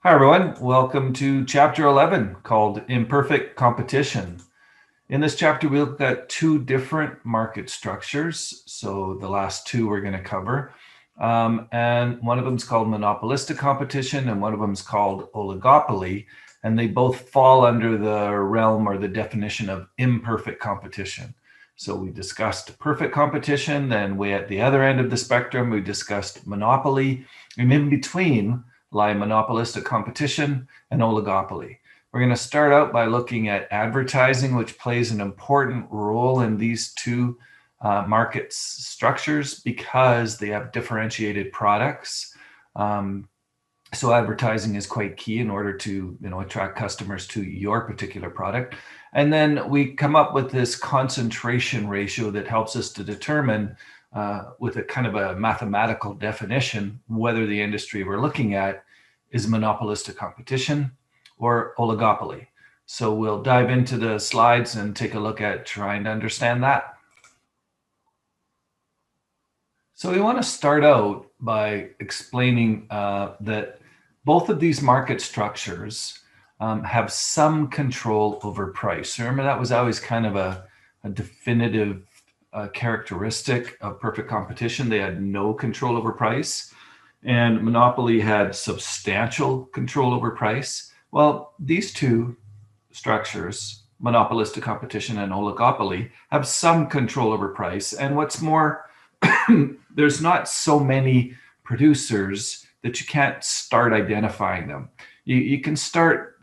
Hi, everyone. Welcome to Chapter 11 called Imperfect Competition. In this chapter, we look at two different market structures. So the last two we're going to cover. And one of them is called monopolistic competition and one of them is called oligopoly. And they both fall under the realm or the definition of imperfect competition. So we discussed perfect competition, then way at the other end of the spectrum, we discussed monopoly, and in between lie monopolistic competition and oligopoly. We're going to start out by looking at advertising, which plays an important role in these two market structures because they have differentiated products. So advertising is quite key in order to attract customers to your particular product. And then we come up with this concentration ratio that helps us to determine with a kind of a mathematical definition whether the industry we're looking at is monopolistic competition or oligopoly. So we'll dive into the slides and take a look at trying to understand that. So we want to start out by explaining that both of these market structures have some control over price. Remember, that was always kind of a definitive characteristic of perfect competition. They had no control over price, and monopoly had substantial control over price. Well, these two structures, monopolistic competition and oligopoly, have some control over price. And what's more, there's not so many producers that you can't start identifying them. You can start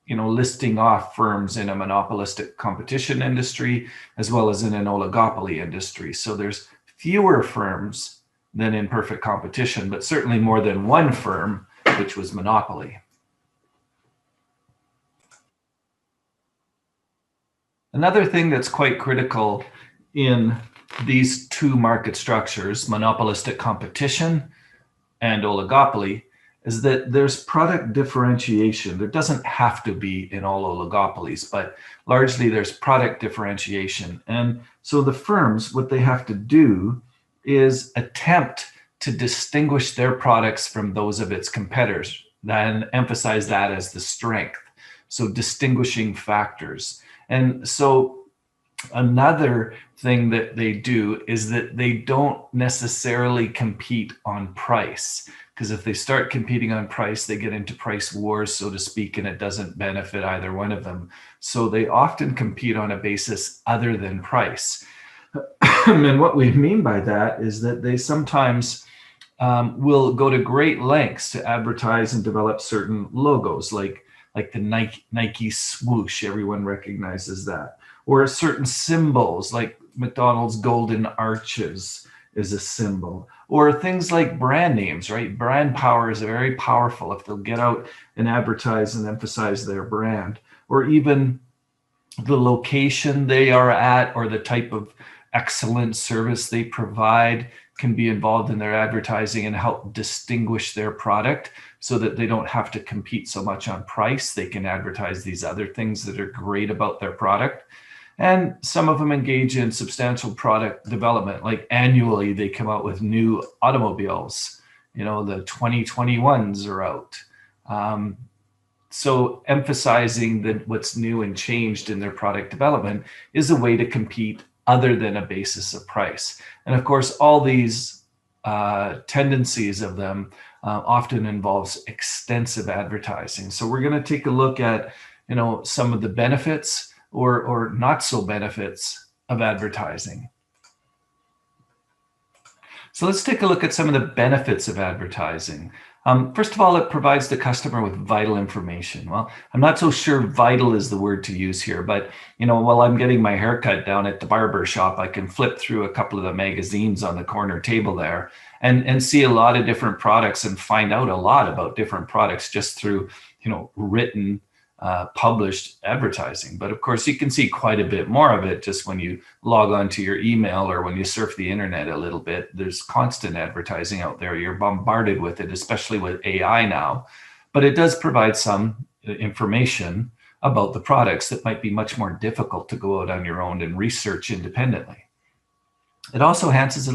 listing off firms in a monopolistic competition industry as well as in an oligopoly industry. So there's fewer firms than in perfect competition, but certainly more than one firm, which was monopoly. Another thing that's quite critical in these two market structures, monopolistic competition and oligopoly, is that there's product differentiation. There doesn't have to be in all oligopolies, but largely there's product differentiation. And so the firms, what they have to do is attempt to distinguish their products from those of its competitors and emphasize that as the strength. So distinguishing factors. And so another thing that they do is that they don't necessarily compete on price, because if they start competing on price, they get into price wars, so to speak, and it doesn't benefit either one of them. So they often compete on a basis other than price. And what we mean by that is that they sometimes will go to great lengths to advertise and develop certain logos, like the Nike swoosh. Everyone recognizes that. Or certain symbols, like McDonald's golden arches is a symbol. Or things like brand names, right? Brand power is very powerful if they'll get out and advertise and emphasize their brand. Or even the location they are at or the type of excellent service they provide can be involved in their advertising and help distinguish their product so that they don't have to compete so much on price. They can advertise these other things that are great about their product. And some of them engage in substantial product development, like annually they come out with new automobiles. The 2021s are out. So emphasizing that what's new and changed in their product development is a way to compete other than a basis of price. And of course, all these tendencies of them often involves extensive advertising. So we're going to take a look at, some of the benefits or not so benefits of advertising. So let's take a look at some of the benefits of advertising. First of all, it provides the customer with vital information. Well, I'm not so sure vital is the word to use here, but while I'm getting my haircut down at the barber shop, I can flip through a couple of the magazines on the corner table there and see a lot of different products and find out a lot about different products just through, written published advertising. But of course, you can see quite a bit more of it just when you log on to your email or when you surf the internet a little bit. There's constant advertising out there. You're bombarded with it, especially with AI now. But it does provide some information about the products that might be much more difficult to go out on your own and research independently. It also enhances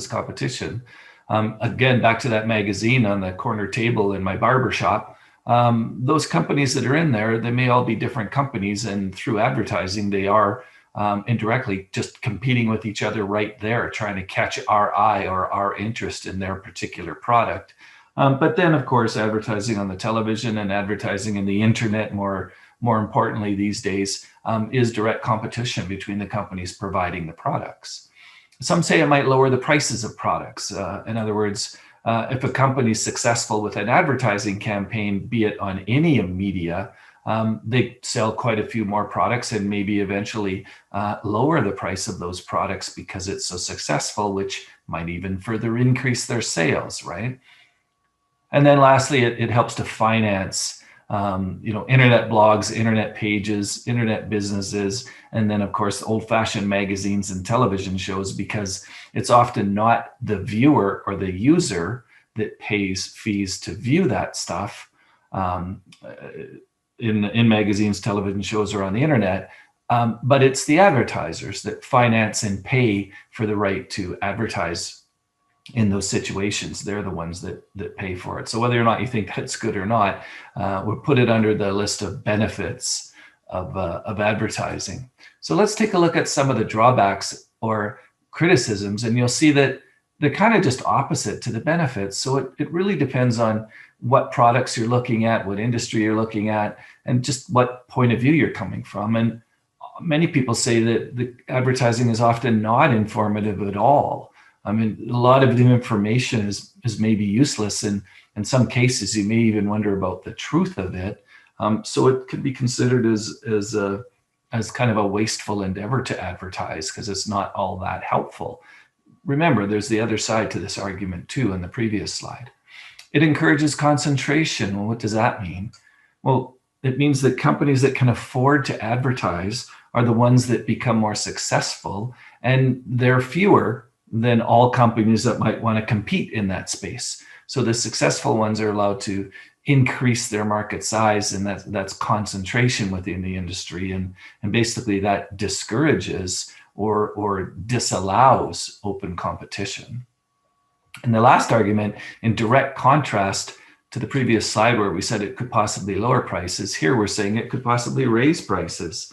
competition. Again, back to that magazine on the corner table in my barber shop. Those companies that are in there, they may all be different companies, and through advertising, they are indirectly just competing with each other right there, trying to catch our eye or our interest in their particular product. But then, of course, advertising on the television and advertising in the internet, more importantly these days, is direct competition between the companies providing the products. Some say it might lower the prices of products. In other words, if a company is successful with an advertising campaign, be it on any media, they sell quite a few more products and maybe eventually lower the price of those products because it's so successful, which might even further increase their sales, right? And then lastly, it helps to finance, internet blogs, internet pages, internet businesses, and then of course, old-fashioned magazines and television shows, because it's often not the viewer or the user that pays fees to view that stuff in magazines, television shows, or on the internet, but it's the advertisers that finance and pay for the right to advertise in those situations. They're the ones that pay for it. So whether or not you think that's good or not, we'll put it under the list of benefits of advertising. So let's take a look at some of the drawbacks or criticisms, and you'll see that they're kind of just opposite to the benefits. So it really depends on what products you're looking at, what industry you're looking at, and just what point of view you're coming from. And many people say that the advertising is often not informative at all. I mean, a lot of the information is maybe useless, and in some cases, you may even wonder about the truth of it. So it could be considered as kind of a wasteful endeavor to advertise because it's not all that helpful. Remember, there's the other side to this argument too in the previous slide. It encourages concentration. Well, what does that mean? Well, it means that companies that can afford to advertise are the ones that become more successful, and they're fewer than all companies that might want to compete in that space. So the successful ones are allowed to increase their market size, and that's concentration within the industry. And basically that discourages or disallows open competition. And the last argument, in direct contrast to the previous slide where we said it could possibly lower prices, here we're saying it could possibly raise prices,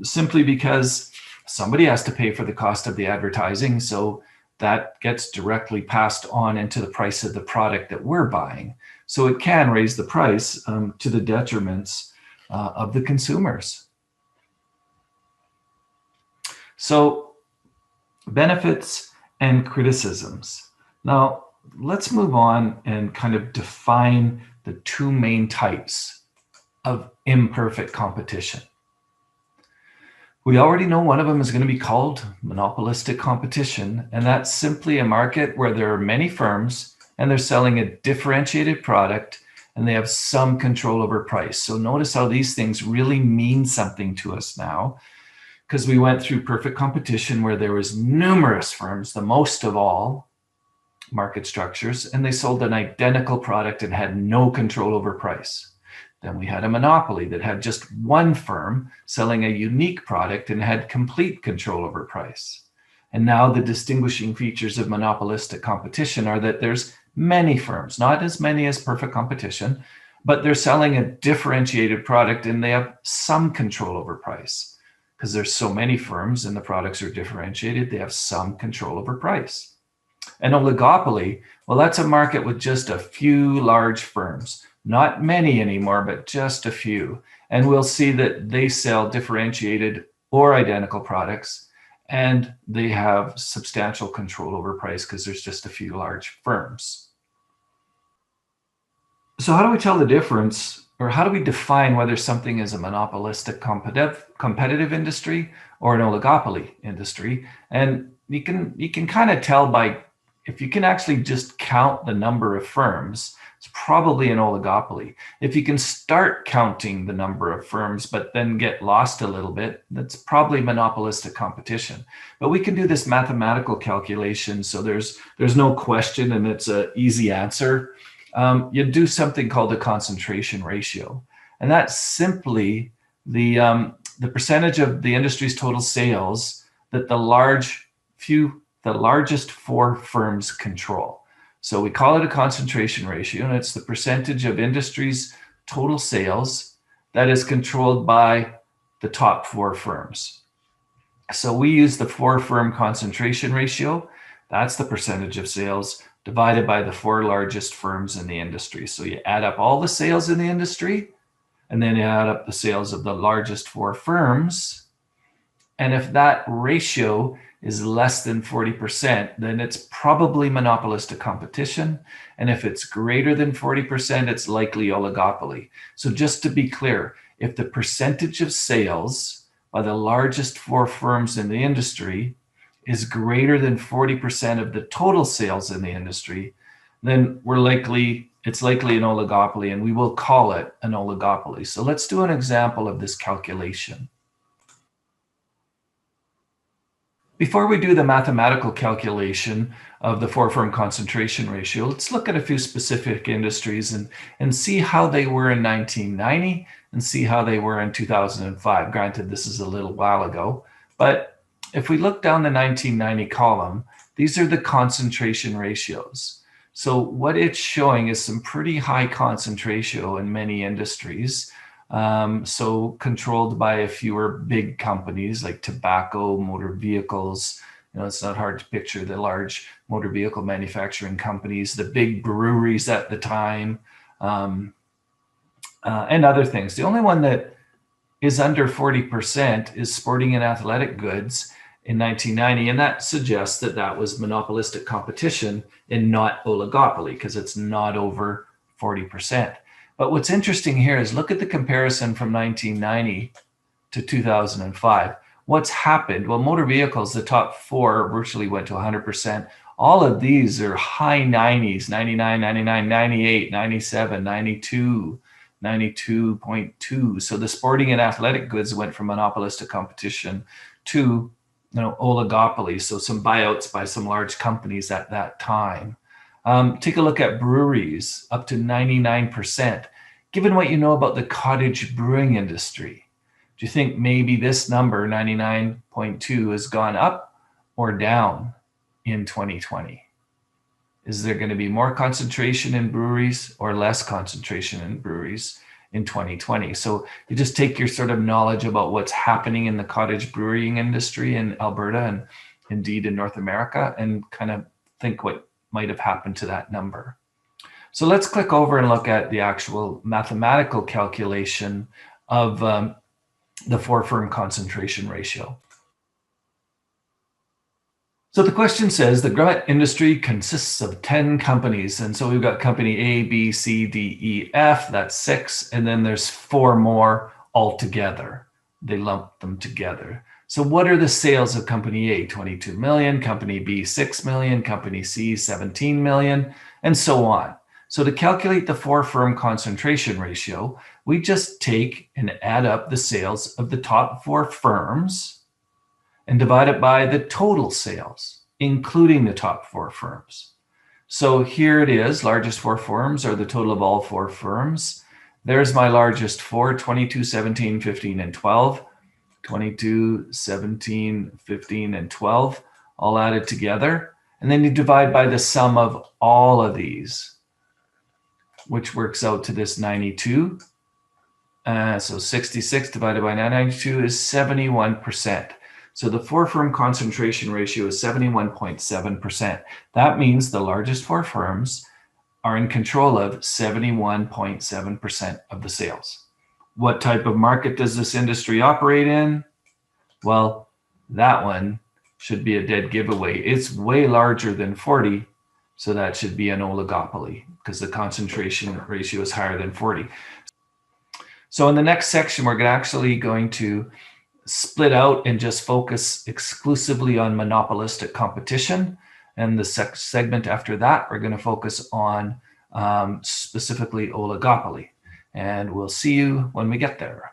simply because somebody has to pay for the cost of the advertising, so that gets directly passed on into the price of the product that we're buying. So it can raise the price to the detriments of the consumers. So benefits and criticisms. Now, let's move on and kind of define the two main types of imperfect competition. We already know one of them is going to be called monopolistic competition, and that's simply a market where there are many firms and they're selling a differentiated product and they have some control over price. So notice how these things really mean something to us now, because we went through perfect competition where there was numerous firms, the most of all market structures, and they sold an identical product and had no control over price. Then we had a monopoly that had just one firm selling a unique product and had complete control over price. And now the distinguishing features of monopolistic competition are that there's many firms, not as many as perfect competition, but they're selling a differentiated product and they have some control over price. Because there's so many firms and the products are differentiated, they have some control over price. An oligopoly, well, that's a market with just a few large firms. Not many anymore, but just a few. And we'll see that they sell differentiated or identical products, and they have substantial control over price because there's just a few large firms. So how do we tell the difference, or how do we define whether something is a monopolistic competitive industry or an oligopoly industry? And you can kind of tell by, if you can actually just count the number of firms, it's probably an oligopoly. If you can start counting the number of firms, but then get lost a little bit, that's probably monopolistic competition. But we can do this mathematical calculation, so there's no question, and it's an easy answer. You do something called a concentration ratio, and that's simply the percentage of the industry's total sales that the large few the largest 4 firms control. So we call it a concentration ratio, and it's the percentage of industry's total sales that is controlled by the top 4 firms. So we use the 4 firm concentration ratio. That's the percentage of sales divided by the 4 largest firms in the industry. So you add up all the sales in the industry, and then you add up the sales of the largest 4 firms. And if that ratio is less than 40%, then it's probably monopolistic competition. And if it's greater than 40%, it's likely oligopoly. So just to be clear, if the percentage of sales by the largest 4 firms in the industry is greater than 40% of the total sales in the industry, then it's likely an oligopoly, and we will call it an oligopoly. So let's do an example of this calculation. Before we do the mathematical calculation of the 4 firm concentration ratio, let's look at a few specific industries and see how they were in 1990 and see how they were in 2005. Granted, this is a little while ago, but if we look down the 1990 column, these are the concentration ratios. So what it's showing is some pretty high concentration in many industries. So controlled by a fewer big companies like tobacco, motor vehicles. It's not hard to picture the large motor vehicle manufacturing companies, the big breweries at the time, and other things. The only one that is under 40% is sporting and athletic goods in 1990, and that suggests that that was monopolistic competition and not oligopoly, because it's not over 40%. But what's interesting here is look at the comparison from 1990 to 2005. What's happened? Well, motor vehicles, the top 4 virtually went to 100%. All of these are high 90s, 99, 99, 98, 97, 92, 92.2. So the sporting and athletic goods went from monopolistic competition to oligopoly. So some buyouts by some large companies at that time. Take a look at breweries, up to 99%. Given what you know about the cottage brewing industry, do you think maybe this number, 99.2, has gone up or down in 2020? Is there going to be more concentration in breweries or less concentration in breweries in 2020? So you just take your sort of knowledge about what's happening in the cottage brewing industry in Alberta and indeed in North America and kind of think what might have happened to that number. So let's click over and look at the actual mathematical calculation of the 4 firm concentration ratio. So the question says the grommet industry consists of 10 companies. And so we've got company A, B, C, D, E, F, that's 6. And then there's 4 more altogether. They lump them together. So what are the sales of company A? 22 million, company B, 6 million, company C, 17 million, and so on. So to calculate the 4 firm concentration ratio, we just take and add up the sales of the top 4 firms and divide it by the total sales, including the top 4 firms. So here it is, largest 4 firms are the total of all 4 firms. There's my largest 4, 22, 17, 15, and 12. 22, 17, 15, and 12, all added together. And then you divide by the sum of all of these, which works out to this 92. So 66 divided by 92 is 71%. So the 4 firm concentration ratio is 71.7%. That means the largest 4 firms are in control of 71.7% of the sales. What type of market does this industry operate in? Well, that one should be a dead giveaway. It's way larger than 40, so that should be an oligopoly because the concentration ratio is higher than 40. So in the next section, we're actually going to split out and just focus exclusively on monopolistic competition. And the segment after that, we're going to focus on specifically oligopoly. And we'll see you when we get there.